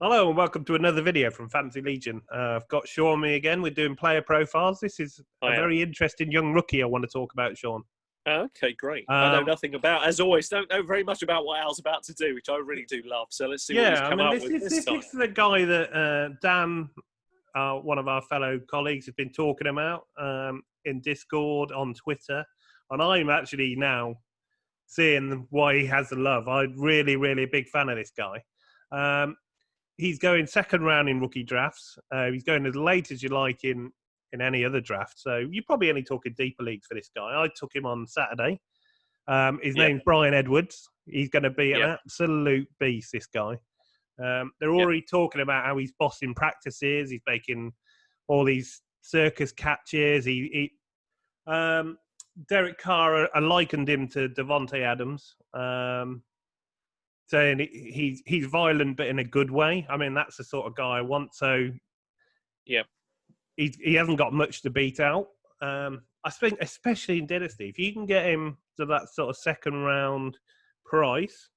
Hello and welcome to another video from Fantasy Legion. I've got Sean with me again. We're doing player profiles. This is a very interesting young rookie I want to talk about, Sean. Okay, great. I know nothing about, as always, don't know very much about what Al's about to do, which I really do love. So let's see what he's come up with this time. This is the guy that Dan, one of our fellow colleagues, has been talking about in Discord, on Twitter. And I'm actually now seeing why he has the love. I'm really, really a big fan of this guy. He's going second round in rookie drafts. He's going as late as you like in any other draft. So you're probably only talking deeper leagues for this guy. I took him on Saturday. His name's Bryan Edwards. He's going to be an absolute beast, this guy. They're already talking about how he's bossing practices. He's making all these circus catches. Derek Carr likened him to Devontae Adams. Saying he's violent, but in a good way. I mean, that's the sort of guy I want. So, he hasn't got much to beat out. I think, especially in Dynasty, if you can get him to that sort of second round price,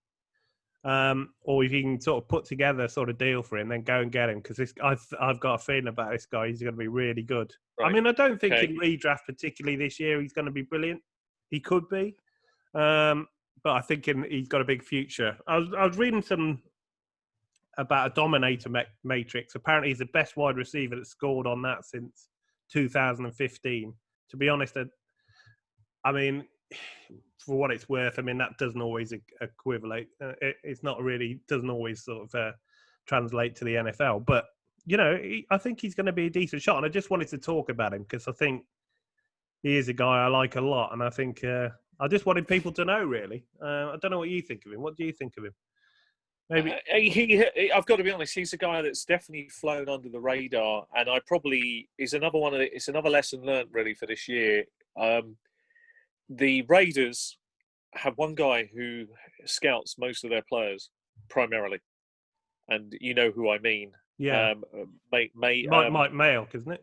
or if you can sort of put together a sort of deal for him, then go and get him, because I've got a feeling about this guy. He's going to be really good. Right. I mean, I don't think in redraft particularly this year he's going to be brilliant. He could be. But I think he's got a big future. I was reading some about a dominator matrix. Apparently, he's the best wide receiver that's scored on that since 2015. To be honest, I mean, for what it's worth, I mean, that doesn't always equivalent. It's not really, doesn't always sort of translate to the NFL. But, you know, I think he's going to be a decent shot. And I just wanted to talk about him because I think he is a guy I like a lot. And I think... I just wanted people to know, really. I don't know what you think of him. What do you think of him? Maybe I've got to be honest. He's a guy that's definitely flown under the radar, and it's another lesson learned really for this year. The Raiders have one guy who scouts most of their players primarily, and you know who I mean. Yeah, Mike Mayock, isn't it?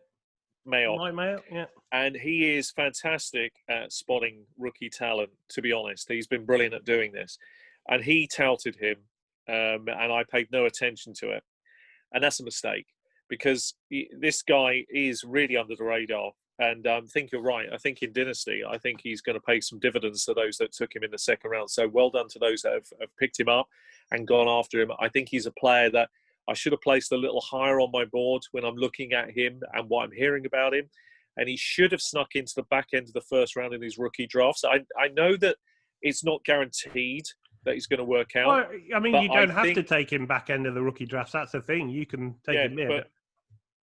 Mayock, yeah. And he is fantastic at spotting rookie talent, to be honest. He's been brilliant at doing this. And he touted him, and I paid no attention to it. And that's a mistake, because this guy is really under the radar. And I think you're right. I think in Dynasty, I think he's going to pay some dividends to those that took him in the second round. So well done to those that have picked him up and gone after him. I think he's a player that I should have placed a little higher on my board when I'm looking at him and what I'm hearing about him. And he should have snuck into the back end of the first round in these rookie drafts. I know that it's not guaranteed that he's going to work out. Well, I mean, you don't have to take him back end of the rookie drafts. That's the thing. You can take him in.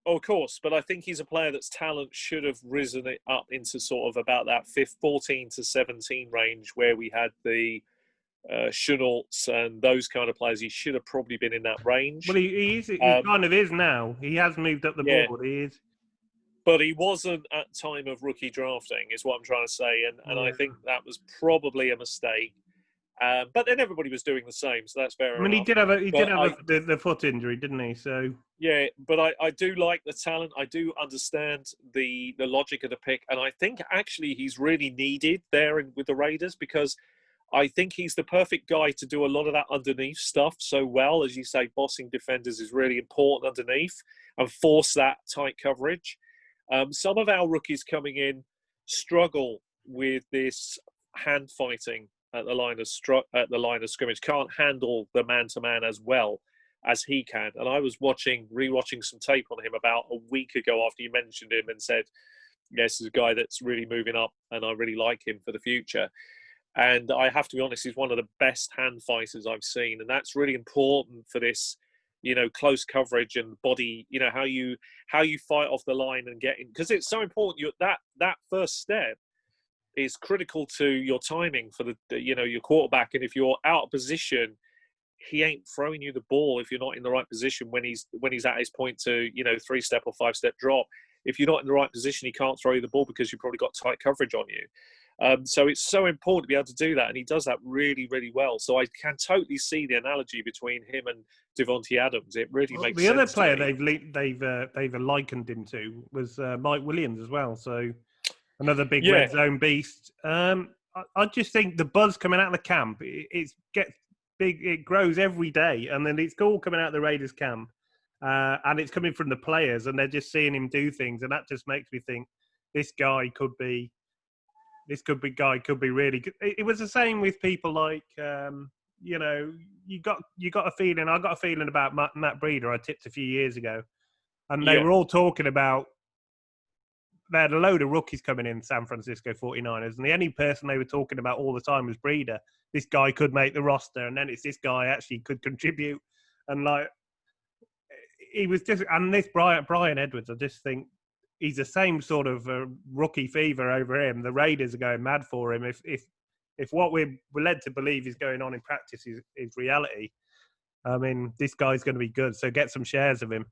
Of course, but I think he's a player that's talent should have risen it up into sort of about that 14 to 17 range where we had the Chenaults and those kind of players. He should have probably been in that range. Well, he kind of is now. He has moved up the board. He is. But he wasn't at time of rookie drafting, is what I'm trying to say. And I think that was probably a mistake. But then everybody was doing the same, so that's fair enough. I mean, he did have the foot injury, didn't he? So yeah, but I do like the talent. I do understand the logic of the pick. And I think actually he's really needed there with the Raiders, because I think he's the perfect guy to do a lot of that underneath stuff so well. As you say, bossing defenders is really important underneath and force that tight coverage. Some of our rookies coming in struggle with this hand fighting at the line of scrimmage, can't handle the man-to-man as well as he can. And I was rewatching some tape on him about a week ago after you mentioned him and said, yes, he's a guy that's really moving up and I really like him for the future. And I have to be honest, he's one of the best hand fighters I've seen. And that's really important for this, you know, close coverage and body, you know, how you fight off the line and get in. Because it's so important. That first step is critical to your timing for your quarterback. And if you're out of position, he ain't throwing you the ball if you're not in the right position when he's at his point to, 3-step or 5-step drop. If you're not in the right position, he can't throw you the ball because you've probably got tight coverage on you. So it's so important to be able to do that, and he does that really, really well. So I can totally see the analogy between him and Devontae Adams. It really makes sense. The other player they've likened him to was Mike Williams as well. So another big red zone beast. I just think the buzz coming out of the camp, it gets big. It grows every day, and then it's all coming out of the Raiders camp, and it's coming from the players, and they're just seeing him do things, and that just makes me think this guy could be. This guy could be really good. It was the same with people like, you got a feeling. I got a feeling about Matt Breeder. I tipped a few years ago, and they were all talking about. They had a load of rookies coming in, San Francisco 49ers, and the only person they were talking about all the time was Breeder. This guy could make the roster, and then it's this guy actually could contribute. And like, he was just, and this Bryan Edwards, I just think he's the same sort of rookie fever over him. The Raiders are going mad for him. If what we're led to believe is going on in practice is reality, I mean, this guy's going to be good. So get some shares of him.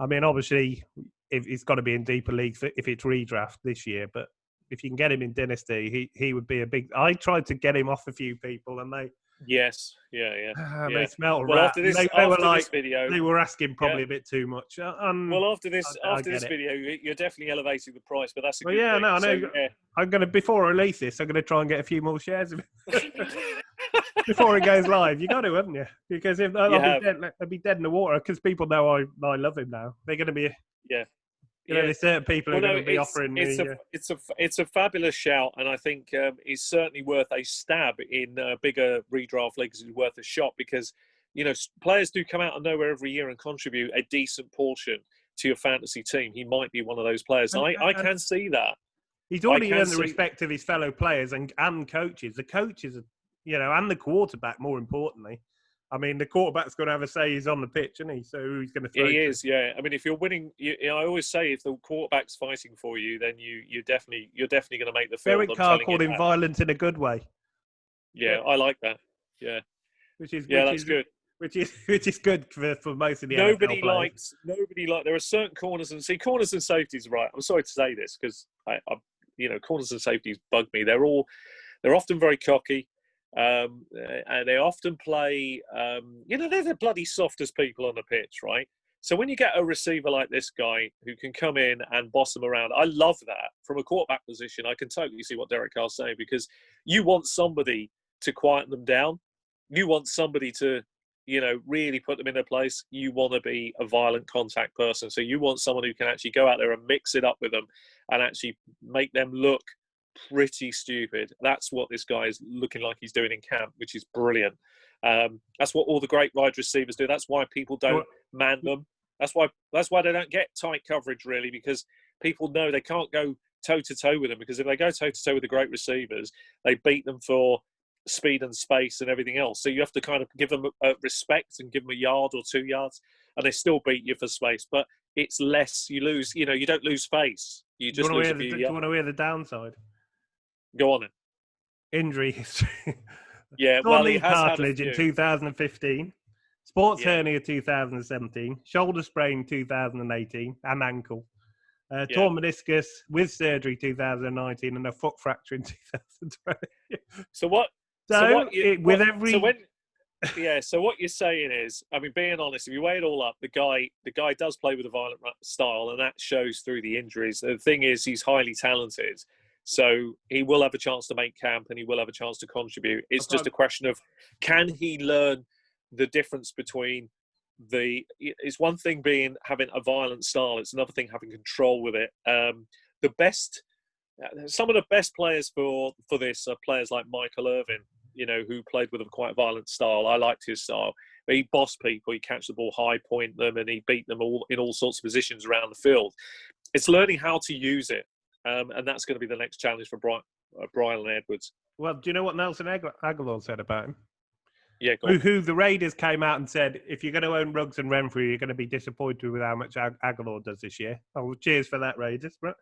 I mean, obviously, it's got to be in deeper leagues if it's redraft this year. But if you can get him in Dynasty, he would be a big. I tried to get him off a few people, and they they smelt a well rat. after this They were this video, they were asking probably a bit too much. Well, after this video, you're definitely elevating the price, but that's a good thing. No, I know. So, I'm gonna before I release this, I'm gonna try and get a few more shares of it. Before it goes live, you got to, haven't you? Because if I'll be dead in the water. Because people know I love him now. They're going to be there's certain people who are going to be offering me. It's a fabulous shout, and I think it's certainly worth a stab in bigger redraft leagues. It's worth a shot because players do come out of nowhere every year and contribute a decent portion to your fantasy team. He might be one of those players. I can see that. He's already earned the respect of his fellow players and coaches. The coaches are. And the quarterback, more importantly. I mean, the quarterback's going to have a say. He's on the pitch, isn't he? So he's going to throw. He is, yeah. I mean, if you're winning, I always say if the quarterback's fighting for you, then you're definitely going to make the field. Derek Carr called him violent in a good way. Yeah, I like that. Yeah, that's good. Which is good for most of the nobody NFL likes. There are certain corners and safeties. Right, I'm sorry to say this because corners and safeties bug me. They're often very cocky. And they often play, they're the bloody softest people on the pitch, right? So when you get a receiver like this guy who can come in and boss them around, I love that. From a quarterback position, I can totally see what Derek Carr's saying because you want somebody to quieten them down. You want somebody to, really put them in their place. You want to be a violent contact person. So you want someone who can actually go out there and mix it up with them and actually make them look pretty stupid. That's what this guy is looking like he's doing in camp, which is brilliant. That's what all the great wide receivers do. That's why people don't man them. That's why they don't get tight coverage really, because people know they can't go toe to toe with them, because if they go toe to toe with the great receivers, they beat them for speed and space and everything else. So you have to kind of give them a respect and give them a yard or 2 yards, and they still beat you for space. But it's less. You lose. You don't lose space. You just lose a few yards. Do you want to hear the downside? Go on then. Injury history. Yeah, well, he has cartilage in 2015, sports hernia 2017, shoulder sprain 2018, and ankle. Torn meniscus with surgery 2019, and a foot fracture in 2020. So what you're saying is, I mean, being honest, if you weigh it all up, the guy does play with a violent style, and that shows through the injuries. The thing is, he's highly talented. So he will have a chance to make camp and he will have a chance to contribute. It's just a question of, can he learn the difference between it's one thing having a violent style. It's another thing having control with it. Some of the best players for this are players like Michael Irvin, who played with a quite violent style. I liked his style. But he bossed people, he catch the ball high, point them, and he beat them all in all sorts of positions around the field. It's learning how to use it. And that's going to be the next challenge for Bryan Edwards. Well, do you know what Nelson Aguilar said about him? Yeah, who the Raiders came out and said, if you're going to own Ruggs and Renfrew, you're going to be disappointed with how much Aguilar does this year. Oh, cheers for that, Raiders. But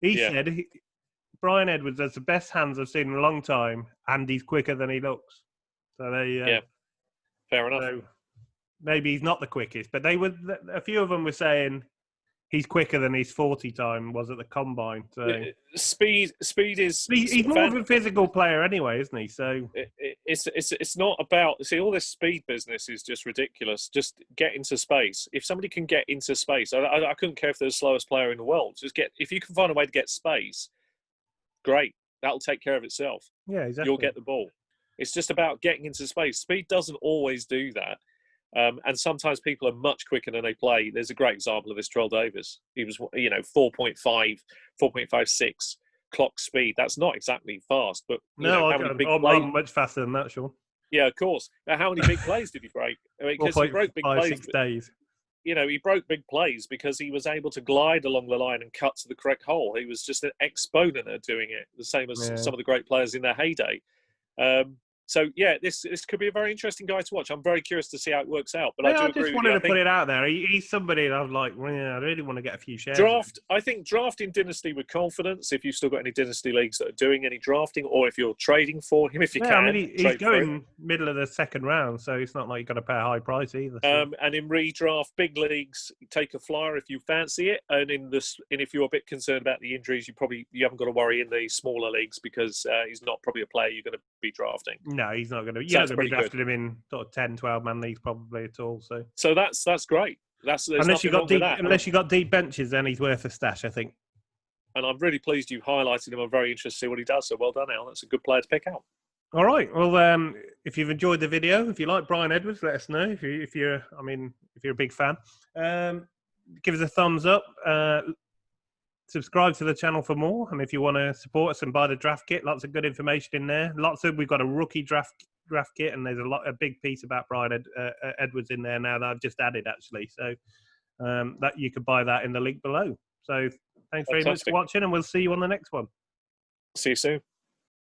he said, Bryan Edwards has the best hands I've seen in a long time, and he's quicker than he looks. So fair enough. So maybe he's not the quickest, but a few of them were saying he's quicker than his 40 time was at the combine. So speed is. He's more of a physical player anyway, isn't he? So it's not about all this speed business is just ridiculous. Just get into space. If somebody can get into space, I couldn't care if they're the slowest player in the world. If you can find a way to get space, great. That'll take care of itself. Yeah, exactly. You'll get the ball. It's just about getting into space. Speed doesn't always do that. And sometimes people are much quicker than they play. There's a great example of this, Terrell Davis. He was, 4.5, 4.56 clock speed. That's not exactly fast, but I'm much faster than that, Sean. Yeah, of course. Now, how many big plays did he break? I mean, because he broke big plays. 6 days. He broke big plays because he was able to glide along the line and cut to the correct hole. He was just an exponent at doing it, the same as some of the great players in their heyday. So yeah, this could be a very interesting guy to watch. I'm very curious to see how it works out. But I just wanted to put it out there. He's somebody that I was like, I really want to get a few shares. I think drafting Dynasty with confidence. If you've still got any Dynasty leagues that are doing any drafting, or if you're trading for him, if you can. I mean, he's going middle of the second round, so it's not like you've got to pay a high price either. So. And in redraft big leagues, take a flyer if you fancy it. And if you're a bit concerned about the injuries, you haven't got to worry in the smaller leagues because he's not probably a player you're going to be drafting. No, he's not going to. You're not going to be drafting him in sort of 10, 12-man leagues probably at all. So that's great. Unless you got deep benches, then he's worth a stash, I think. And I'm really pleased you highlighted him. I'm very interested to see what he does. So well done, Al. That's a good player to pick out. All right. Well, if you've enjoyed the video, if you like Bryan Edwards, let us know. If you're a big fan, give us a thumbs up. Subscribe to the channel for more, and if you want to support us and buy the draft kit, lots of good information in there. We've got a rookie draft kit, and there's a big piece about Bryan Edwards in there now that I've just added actually. So that you could buy that in the link below. So thanks very much for watching, and we'll see you on the next one. See you soon.